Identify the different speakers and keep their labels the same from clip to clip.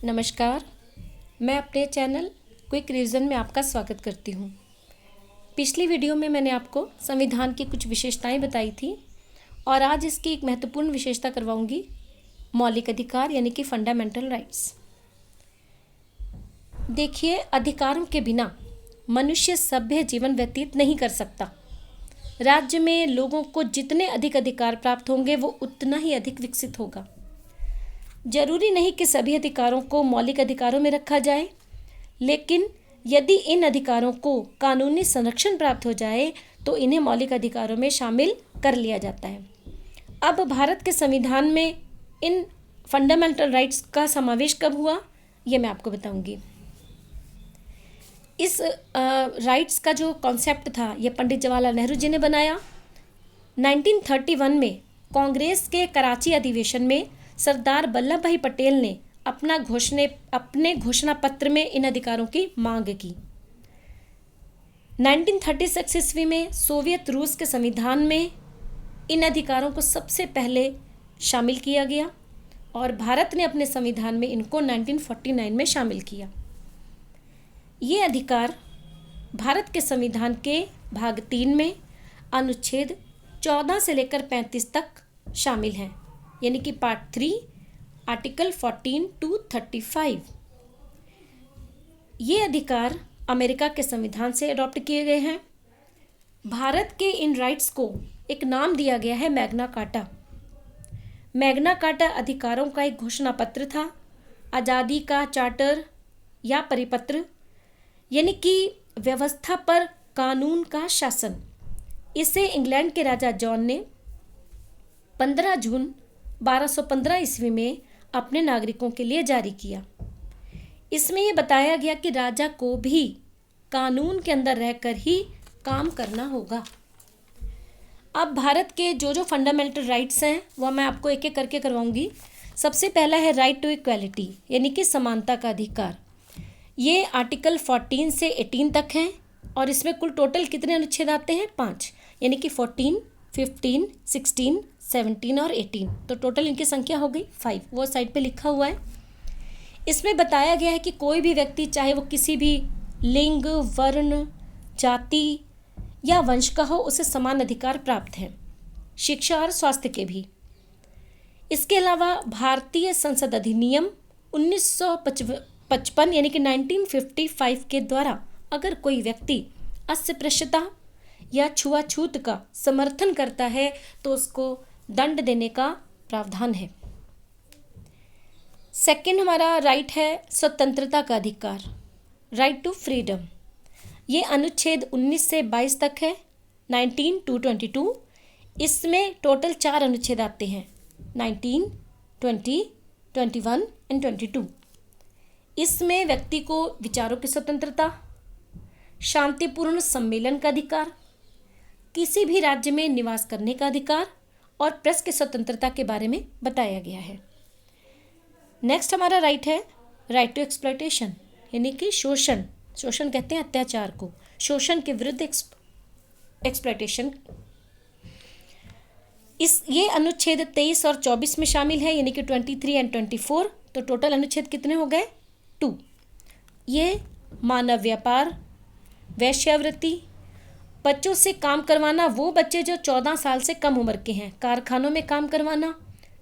Speaker 1: नमस्कार। मैं अपने चैनल क्विक रिवीजन में आपका स्वागत करती हूँ। पिछली वीडियो में मैंने आपको संविधान की कुछ विशेषताएं बताई थी और आज इसकी एक महत्वपूर्ण विशेषता करवाऊंगी, मौलिक अधिकार यानी कि फंडामेंटल राइट्स। देखिए, अधिकारों के बिना मनुष्य सभ्य जीवन व्यतीत नहीं कर सकता। राज्य में लोगों को जितने अधिक अधिकार प्राप्त होंगे वो उतना ही अधिक विकसित होगा। जरूरी नहीं कि सभी अधिकारों को मौलिक अधिकारों में रखा जाए, लेकिन यदि इन अधिकारों को कानूनी संरक्षण प्राप्त हो जाए तो इन्हें मौलिक अधिकारों में शामिल कर लिया जाता है। अब भारत के संविधान में इन फंडामेंटल राइट्स का समावेश कब हुआ, ये मैं आपको बताऊंगी। इस राइट्स का जो कॉन्सेप्ट था, ये पंडित जवाहरलाल नेहरू जी ने बनाया। 1931 में कांग्रेस के कराची अधिवेशन में सरदार वल्लभ भाई पटेल ने अपने घोषणा पत्र में इन अधिकारों की मांग की। 1936 ईस्वी में सोवियत रूस के संविधान में इन अधिकारों को सबसे पहले शामिल किया गया और भारत ने अपने संविधान में इनको 1949 में शामिल किया। ये अधिकार भारत के संविधान के भाग 3 में अनुच्छेद 14 से लेकर 35 तक शामिल हैं, यानी कि पार्ट 3 आर्टिकल 14 टू 35। ये अधिकार अमेरिका के संविधान से अडॉप्ट किए गए हैं। भारत के इन राइट्स को एक नाम दिया गया है मैग्ना कार्टा। मैग्ना कार्टा अधिकारों का एक घोषणा पत्र था, आज़ादी का चार्टर या परिपत्र, यानी कि व्यवस्था पर कानून का शासन। इसे इंग्लैंड के राजा जॉन ने 15 जून 1215 ईस्वी में अपने नागरिकों के लिए जारी किया। इसमें यह बताया गया कि राजा को भी कानून के अंदर रहकर ही काम करना होगा। अब भारत के जो फंडामेंटल राइट्स हैं वह मैं आपको एक एक करके करवाऊंगी। सबसे पहला है राइट टू इक्वालिटी, यानी कि समानता का अधिकार। ये आर्टिकल 14 से 18 तक हैं और इसमें कुल टोटल कितने अनुच्छेद आते हैं? 5, यानी कि 14, 15, 16, 17 और 18। तो टोटल इनकी संख्या हो गई 5। वो साइड पे लिखा हुआ है। इसमें बताया गया है कि कोई भी व्यक्ति, चाहे वो किसी भी लिंग, वर्ण, जाति या वंश का हो, उसे समान अधिकार प्राप्त हैं, शिक्षा और स्वास्थ्य के भी। इसके अलावा भारतीय संसद अधिनियम 1955 यानी कि 1955 के द्वारा अगर कोई व्यक्ति अस्पृश्यता या छुआछूत का समर्थन करता है तो उसको दंड देने का प्रावधान है। सेकंड हमारा राइट है स्वतंत्रता का अधिकार, राइट टू फ्रीडम। ये अनुच्छेद 19 से 22 तक है, 19 टू 22। इसमें टोटल 4 अनुच्छेद आते हैं, 19, 20, 21 एंड 22। इसमें व्यक्ति को विचारों की स्वतंत्रता, शांतिपूर्ण सम्मेलन का अधिकार, किसी भी राज्य में निवास करने का अधिकार और प्रेस की स्वतंत्रता के बारे में बताया गया है। नेक्स्ट हमारा राइट है राइट टू एक्सप्लॉयटेशन, यानी कि शोषण कहते हैं अत्याचार को, शोषण के विरुद्ध एक्सप्लॉयटेशन। ये अनुच्छेद 23 और 24 में शामिल है, यानी कि 23 एंड 24। तो टोटल अनुच्छेद कितने हो गए? 2। ये मानव व्यापार, वेश्यावृत्ति, बच्चों से काम करवाना, वो बच्चे जो 14 साल से कम उम्र के हैं, कारखानों में काम करवाना,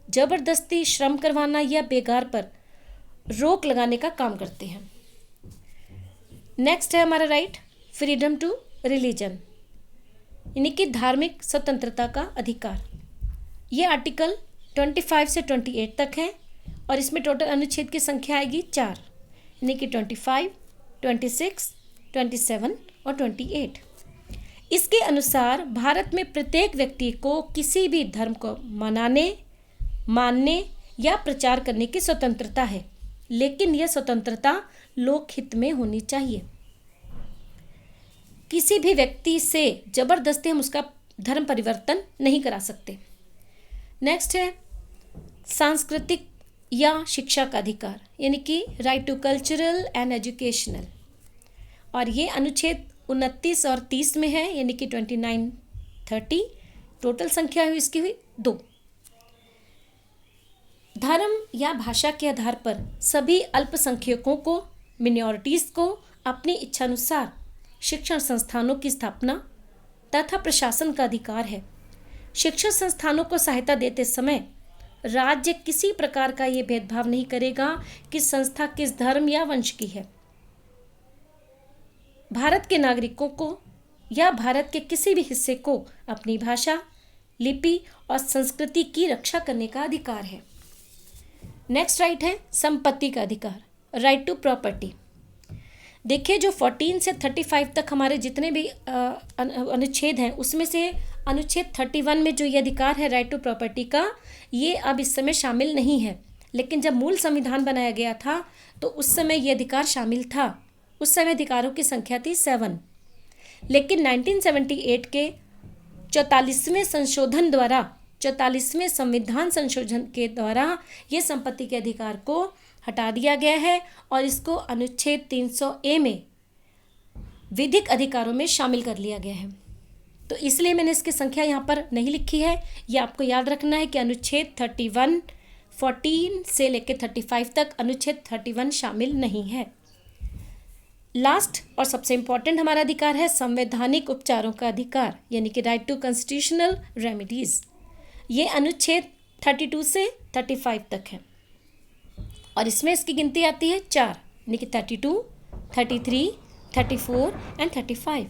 Speaker 1: जबरदस्ती श्रम करवाना या बेगार पर रोक लगाने का काम करते हैं। नेक्स्ट है हमारा राइट फ्रीडम टू रिलीजन, यानी कि धार्मिक स्वतंत्रता का अधिकार। ये आर्टिकल 25 से 28 तक है और इसमें टोटल अनुच्छेद की संख्या आएगी 4, यानी कि 25, 26, 27 और 28। इसके अनुसार भारत में प्रत्येक व्यक्ति को किसी भी धर्म को मनाने, मानने या प्रचार करने की स्वतंत्रता है, लेकिन यह स्वतंत्रता लोकहित में होनी चाहिए। किसी भी व्यक्ति से जबरदस्ती हम उसका धर्म परिवर्तन नहीं करा सकते। नेक्स्ट है सांस्कृतिक या शिक्षा का अधिकार, यानी कि right to cultural and educational, और ये अनुच्छेद 29 और 30 में है, यानी कि 29, 30। टोटल संख्या हुई इसकी हुई 2। धर्म या भाषा के आधार पर सभी अल्पसंख्यकों को, मिनॉरिटीज़ को अपनी इच्छानुसार शिक्षण संस्थानों की स्थापना तथा प्रशासन का अधिकार है। शिक्षण संस्थानों को सहायता देते समय राज्य किसी प्रकार का ये भेदभाव नहीं करेगा कि संस्था किस धर्म या वंश की है। भारत के नागरिकों को या भारत के किसी भी हिस्से को अपनी भाषा, लिपि और संस्कृति की रक्षा करने का अधिकार है। नेक्स्ट राइट है संपत्ति का अधिकार, राइट टू प्रॉपर्टी। देखिए, जो 14 से 35 तक हमारे जितने भी अनुच्छेद हैं, उसमें से अनुच्छेद 31 में जो ये अधिकार है राइट टू प्रॉपर्टी का, ये अब इस समय शामिल नहीं है। लेकिन जब मूल संविधान बनाया गया था तो उस समय ये अधिकार शामिल था। उस समय अधिकारों की संख्या थी 7। लेकिन 1978 के 44वें संशोधन द्वारा, 44वें संविधान संशोधन के द्वारा ये संपत्ति के अधिकार को हटा दिया गया है और इसको अनुच्छेद 300A में विधिक अधिकारों में शामिल कर लिया गया है। तो इसलिए मैंने इसकी संख्या यहाँ पर नहीं लिखी है। ये आपको याद रखना है कि अनुच्छेद 31, 14 से लेकर 35 तक अनुच्छेद 31 शामिल नहीं है। लास्ट और सबसे इम्पॉर्टेंट हमारा अधिकार है संवैधानिक उपचारों का अधिकार, यानी कि राइट टू कॉन्स्टिट्यूशनल रेमेडीज। ये अनुच्छेद 32 से 35 तक है और इसमें इसकी गिनती आती है 4, यानी कि 32, 33, 34 एंड 35।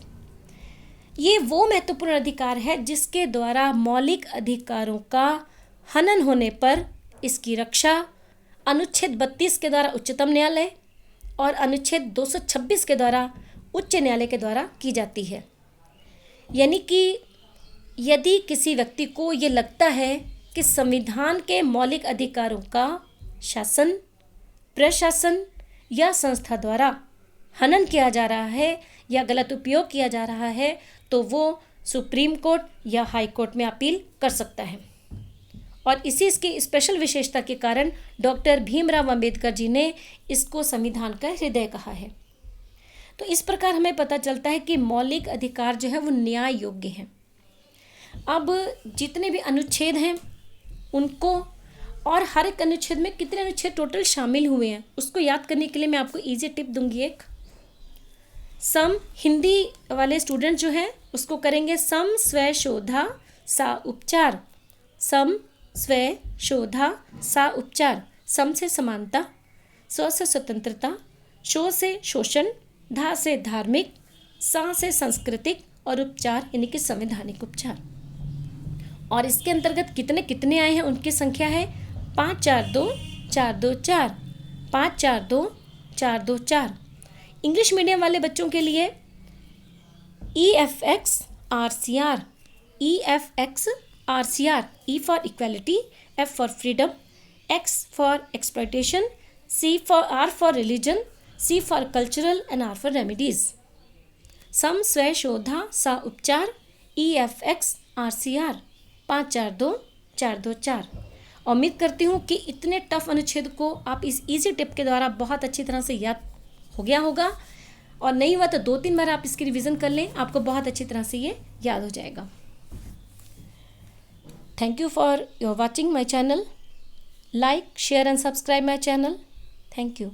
Speaker 1: ये वो महत्वपूर्ण अधिकार है जिसके द्वारा मौलिक अधिकारों का हनन होने पर इसकी रक्षा अनुच्छेद 32 के द्वारा उच्चतम न्यायालय और अनुच्छेद 226 के द्वारा उच्च न्यायालय के द्वारा की जाती है। यानी कि यदि किसी व्यक्ति को ये लगता है कि संविधान के मौलिक अधिकारों का शासन, प्रशासन या संस्था द्वारा हनन किया जा रहा है या गलत उपयोग किया जा रहा है, तो वो सुप्रीम कोर्ट या हाई कोर्ट में अपील कर सकता है। और इसकी स्पेशल विशेषता के कारण डॉक्टर भीमराव अंबेडकर जी ने इसको संविधान का हृदय कहा है। तो इस प्रकार हमें पता चलता है कि मौलिक अधिकार जो है वो न्याय योग्य हैं। अब जितने भी अनुच्छेद हैं उनको, और हर एक अनुच्छेद में कितने अनुच्छेद टोटल शामिल हुए हैं, उसको याद करने के लिए मैं आपको ईजी टिप दूंगी एक। सम हिंदी वाले स्टूडेंट जो हैं उसको करेंगे सम स्व शोधा सा उपचार। सम स्व शोधा सा उपचार। सम से समानता, स्व से स्वतंत्रता, शो से शोषण, धा से धार्मिक, सा से सांस्कृतिक और उपचार यानी कि संवैधानिक उपचार। और इसके अंतर्गत कितने कितने आए हैं उनकी संख्या है 5, 4, 2, 4, 2, 4, 5, 4, 2, 4, 2, 4। इंग्लिश मीडियम वाले बच्चों के लिए EFX RCR, EFX RCR, E for equality, F for freedom, X for exploitation, R for religion, C for cultural and R for remedies। सम स्व शोधा सा उपचार, EFX RCR 5, 4, 2, 4, 2, 4। उम्मीद करती हूँ कि इतने टफ अनुच्छेद को आप इस इजी टिप के द्वारा बहुत अच्छी तरह से याद हो गया होगा, और नहीं हुआ तो 2-3 बार आप इसकी रिवीजन कर लें, आपको बहुत अच्छी तरह से ये याद हो जाएगा। Thank you for your watching my channel. Like, share and subscribe my channel. Thank you.